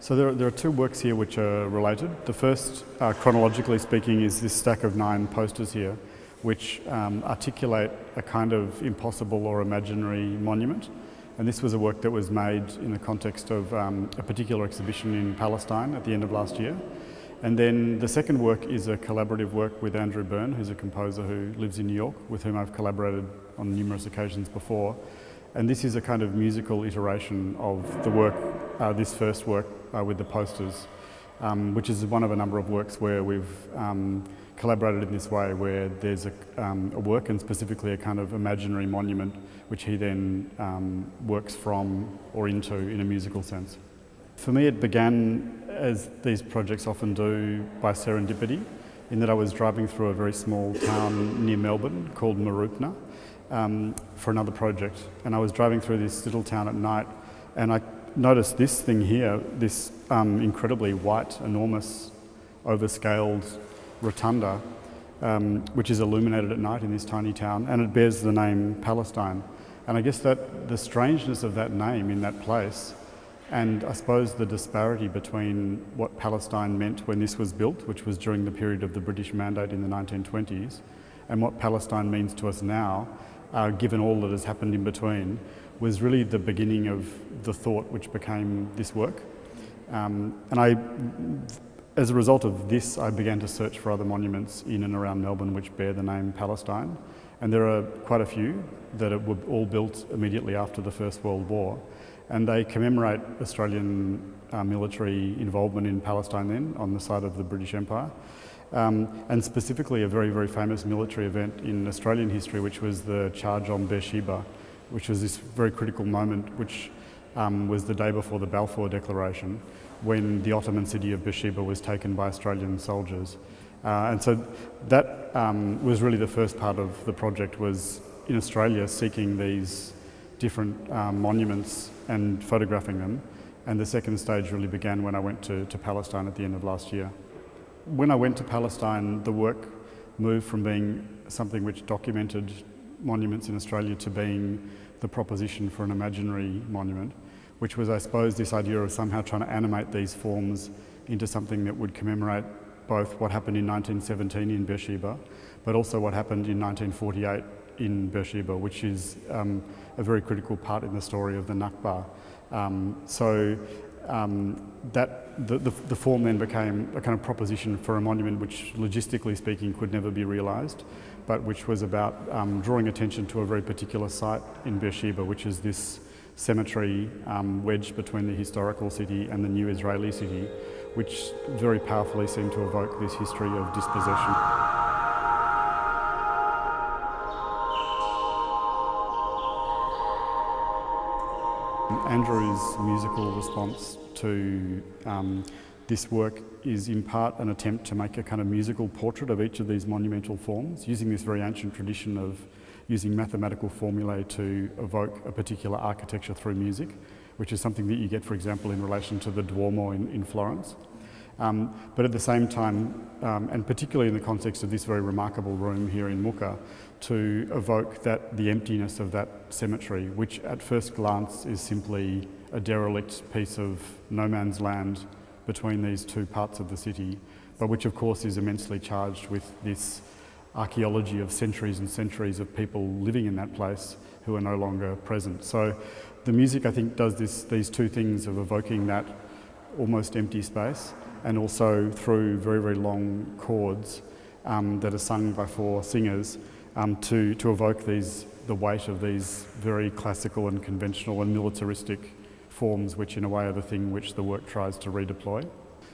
So there are two works here which are related. The first, chronologically speaking, is this stack of 9 posters here, which articulate a kind of impossible or imaginary monument. And this was a work that was made in the context of a particular exhibition in Palestine at the end of last year. And then the second work is a collaborative work with Andrew Byrne, who's a composer who lives in New York, with whom I've collaborated on numerous occasions before. And this is a kind of musical iteration of the work, this first work with the posters, which is one of a number of works where we've collaborated in this way, where there's a work and specifically a kind of imaginary monument which he then works from or into in a musical sense. For me, it began, as these projects often do, by serendipity, in that I was driving through a very small town near Melbourne called Mooroopna for another project. And I was driving through this little town at night, and I noticed this thing here, this incredibly white, enormous, overscaled rotunda, which is illuminated at night in this tiny town, and it bears the name Palestine. And I guess that the strangeness of that name in that place, and I suppose the disparity between what Palestine meant when this was built, which was during the period of the British Mandate in the 1920s, and what Palestine means to us now, given all that has happened in between, was really the beginning of the thought which became this work. As a result of this, I began to search for other monuments in and around Melbourne which bear the name Palestine. And there are quite a few that were all built immediately after the First World War. And they commemorate Australian military involvement in Palestine then, on the side of the British Empire. And specifically a very, very famous military event in Australian history, which was the charge on Beersheba, which was this very critical moment, which was the day before the Balfour Declaration, when the Ottoman city of Beersheba was taken by Australian soldiers. And so that was really the first part of the project, was in Australia seeking these different monuments and photographing them. And the second stage really began when I went to Palestine at the end of last year. When I went to Palestine, the work moved from being something which documented monuments in Australia to being the proposition for an imaginary monument, which was, I suppose, this idea of somehow trying to animate these forms into something that would commemorate both what happened in 1917 in Beersheba, but also what happened in 1948 in Beersheba, which is a very critical part in the story of the Nakba. The form then became a kind of proposition for a monument which, logistically speaking, could never be realised, but which was about drawing attention to a very particular site in Beersheba, which is this cemetery wedged between the historical city and the new Israeli city, which very powerfully seemed to evoke this history of dispossession. Andrew's musical response to this work is in part an attempt to make a kind of musical portrait of each of these monumental forms, using this very ancient tradition of using mathematical formulae to evoke a particular architecture through music, which is something that you get, for example, in relation to the Duomo in Florence. But at the same time, and particularly in the context of this very remarkable room here in Muka, to evoke the emptiness of that cemetery, which at first glance is simply a derelict piece of no man's land between these two parts of the city, but which of course is immensely charged with this archaeology of centuries and centuries of people living in that place who are no longer present. So the music, I think, does these two things of evoking that almost empty space, and also through very, very long chords that are sung by 4 singers to evoke the weight of these very classical and conventional and militaristic forms, which in a way are the thing which the work tries to redeploy.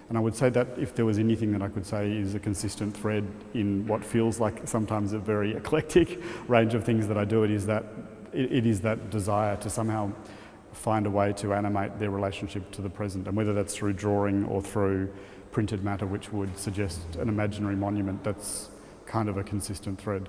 And I would say that if there was anything that I could say is a consistent thread in what feels like sometimes a very eclectic range of things that I do, it is that desire to somehow find a way to animate their relationship to the present, and whether that's through drawing or through printed matter which would suggest an imaginary monument, that's kind of a consistent thread.